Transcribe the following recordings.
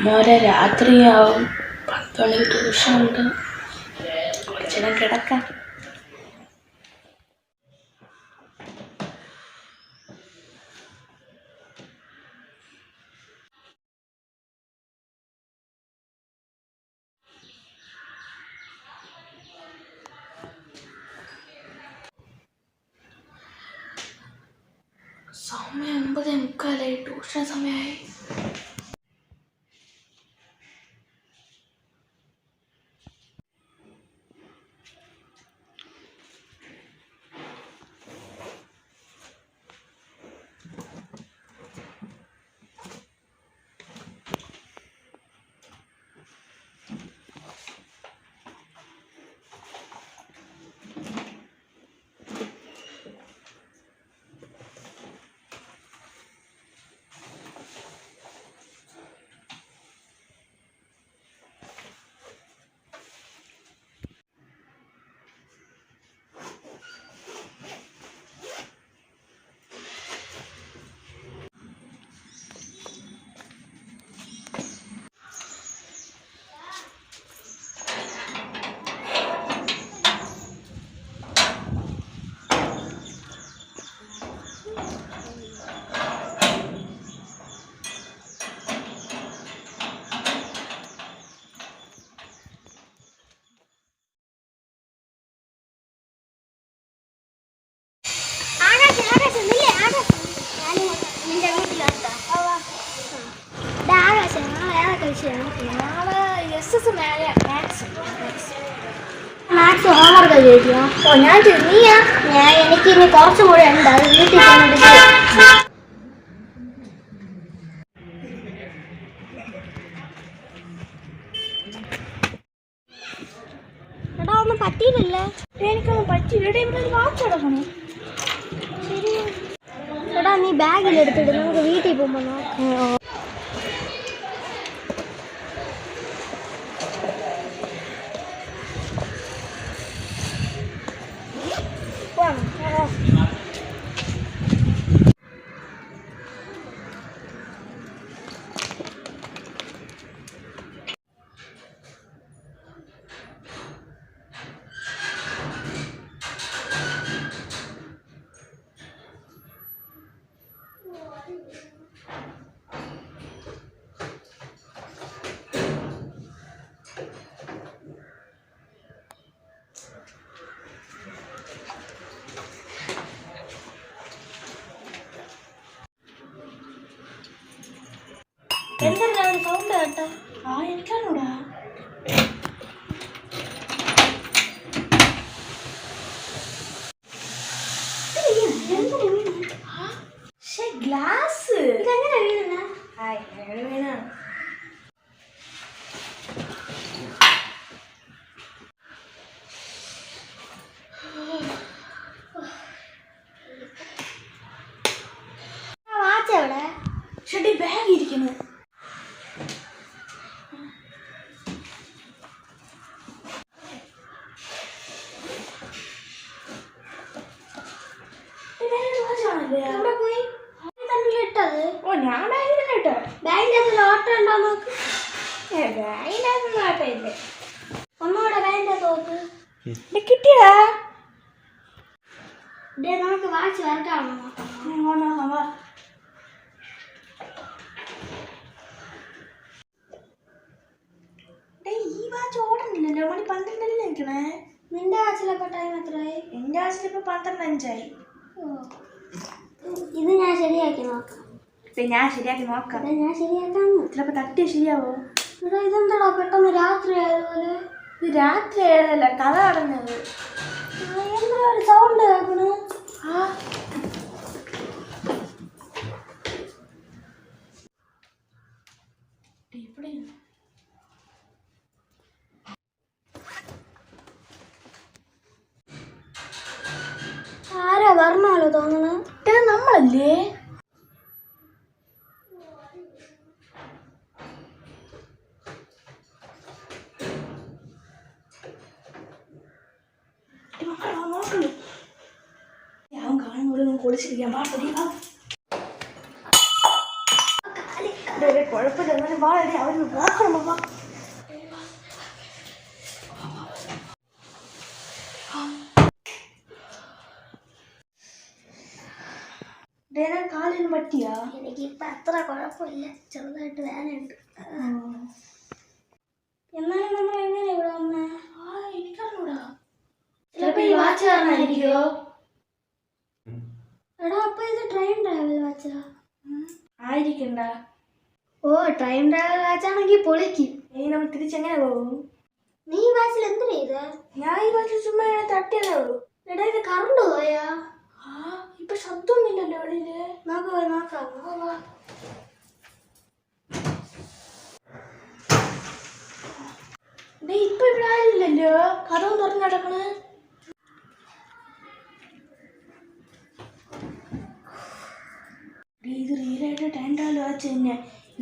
മോനെ രാത്രിയാവും 10 മണിക്ക് ട്യൂഷനുണ്ട്. കുറച്ചിടം കിടക്കാം. സമയം 9:45, ട്യൂഷൻ സമയമായി. മാത്സ് ഹോംവർക്ക് ചോദിക്കുക. നീയാ എനിക്ക് ഇനി കുറച്ചും കൂടെ ഉണ്ട്. അത് വീട്ടിൽ എടാ ഒന്നും പറ്റിയില്ലല്ലേ? എനിക്കൊന്നും പറ്റില്ല. ഇവിടെ ഒരു വാച്ച് കിടക്കണം. ശരി എടാ നീ ബാഗിലെടുത്തിട്ട് നമുക്ക് വീട്ടിൽ പോകുമ്പോൾ നോക്കാം. എന്താ ഒരു സൗണ്ട് കേട്ടോ? എനിക്കാണോടാ. ഗ്ലാസ് ഇതെങ്ങനെ വീണ? വീണ വാച്ച് എവിടെ? ഷെഡി ബാഗ് ഇരിക്കുന്നു. എവിടെ പോയി? തന്നിലിട്ടത്? ഞാൻ ബാഗിൽ ഇട്ടോ. ബാഗിൻ്റെ ഓട്ടം ഉണ്ടോ നോക്ക്. ബാഗിനകത്തൊന്നും ആട്ടയില്ലേ. ഒന്നുകൂടെ ബാഗിൻ്റെ തോക്ക് കിട്ടിയടാ. നമുക്ക് വാച്ച് വരട്ടാണോ നോക്കാം. ഈ വാച്ച് ഓടണില്ലല്ലോ. മണി 12 നിൽക്കണേ. നിന്റെ വാച്ചിലൊക്കെ ടൈം എത്രയായി? എൻ്റെ വാച്ചിലിപ്പോൾ 12:05. ഇത് ഞാൻ ശരിയാക്കി നോക്കാം. ഞാൻ ശരിയാക്കി നോക്കാം. ഞാൻ ശരിയാക്കാം. ചിലപ്പോൾ തട്ടിയ ശരിയാവോ? ഇവിടെ ഇതെന്താടാ പെട്ടെന്ന് രാത്രി ആയതുപോലെ? ഇത് രാത്രി ആയതല്ല, കഥ അടഞ്ഞത്. എന്താ ഒരു സൗണ്ട് കേൾക്കണു? ആരാ പറഞ്ഞാലോ തോന്നണ? നമ്മളല്ലേ? ഞാൻ കാണുമ്പോൾ കുളിച്ചിരിക്കാൻ പാടില്ല. കുഴപ്പമില്ല എന്നാലും വാ എടി അവര് നോക്കണം വാ കാലിന് പറ്റിയാ എനിക്കിപ്പോൾ അത്ര കുഴപ്പമില്ല, ചെറുതായിട്ട് വേദനയുണ്ട്. എന്നാലും നമ്മൾ എങ്ങനെ ഇവിടെ വന്നേ? എനിക്കറിഞ്ഞൂടാ. ചിലപ്പോൾ ഈ വാച്ച് കാരണമായിരിക്കുമോ? എടാ അപ്പോൾ ഇത് ട്രെയിൻ ട്രാവൽ വാച്ചാ? ആയിരിക്കണ്ട. ഓ, ട്രെയിൻ ട്രാവൽ വാച്ചാണെങ്കിൽ പൊളിക്കും. ഇനി നമ്മൾ തിരിച്ചെങ്ങനെ പോകും? നീ ഈ വാച്ചിൽ എന്ത് ചെയ്തേ? ഞാൻ ഈ വാച്ചിൽ ചുമ്മാ തട്ടിയതേ ഉള്ളൂ. എടാ ഇത് കറണ്ട് പോയാ? ഇപ്പൊ ശബ്ദമൊന്നുമില്ലല്ലോ വെളിയില്. നോക്ക് പോയി നോക്കാം. ഇപ്പൊ ഇവിടെ ആരില്ലല്ലോ, കഥവ് തുറന്നു കിടക്കണ്. ഇത് റിയലായിട്ട് ടൈം ട്രാവൽ വാച്ച് തന്നെ.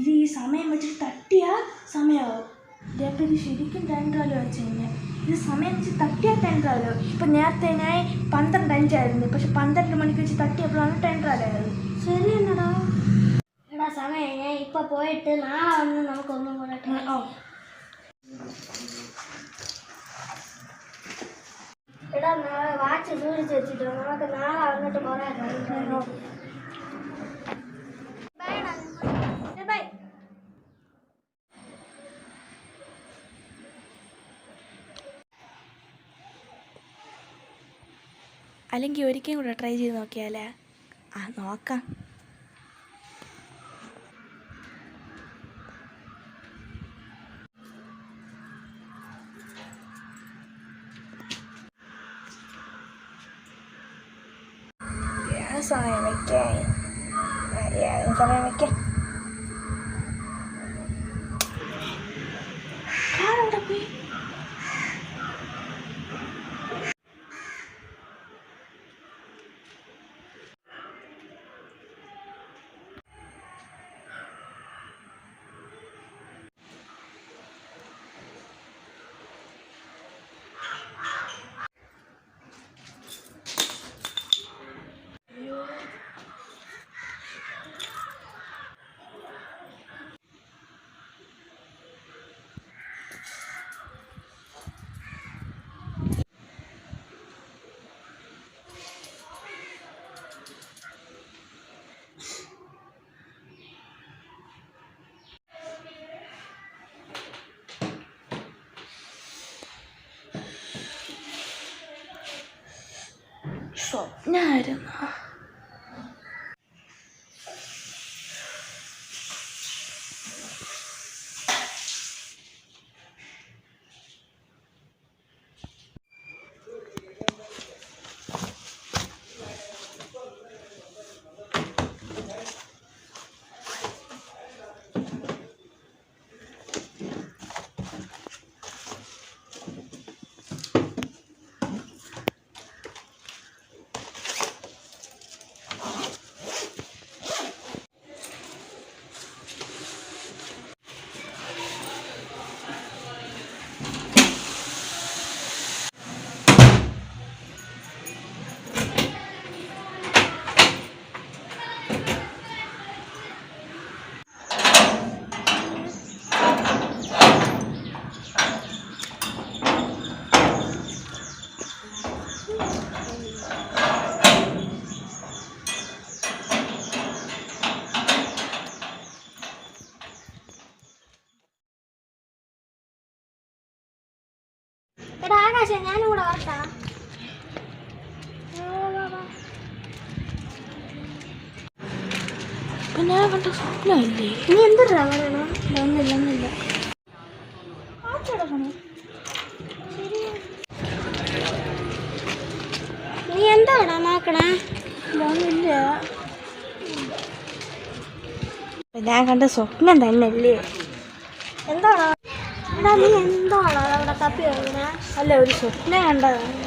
ഇത് ഈ സമയം വെച്ചിട്ട് തട്ടിയാ സമയമാവും. ഇതേപ്പം ഇത് ശരിക്കും ടൈം ട്രാവൽ വാച്ച് തന്നെ. ഇത് സമയം വെച്ച് തട്ടിയാൽ ടൈം ട്രാവൽ. ഇപ്പം നേരത്തെ ഞാൻ 12:05 പക്ഷെ 12 മണിക്ക് വെച്ച് തട്ടിയപ്പോഴാണ് ടൈം ട്രാവൽ ആയത്. ശരി എന്നടാ. എടാ സമയം ഞാൻ ഇപ്പൊ പോയിട്ട് നാളെ വന്ന് നമുക്കൊന്നും കൂടെ എടാ നാളെ വാച്ച് സൂക്ഷിച്ച് വെച്ചിട്ടോ, നമുക്ക് നാളെ വന്നിട്ട് കുറെ ബൈ. അല്ലെങ്കിൽ ഒരിക്കലും കൂടെ ട്രൈ ചെയ്ത് നോക്കിയാലേ? നോക്കാം. സമയം വയ്ക്കാം. സ്വപ്നായിരുന്നു. എടാ ആകാശം, ഞാനും കൂടെ വരട്ടാ? ഞാൻ കണ്ട സ്വപ്നമല്ലേ? നീ എന്തിട്ടാ പറയണോ? ഒന്നില്ല. നീ എന്താടാ നോക്കണേ? ഒന്നില്ല. ഞാൻ കണ്ട സ്വപ്നം തന്നെയല്ലേ? എന്താണോ? എടാ നീ എന്താണോ അവിടെ തപ്പി വരുന്നേ? അല്ല, ഒരു സ്വപ്നം കണ്ടതാണ്.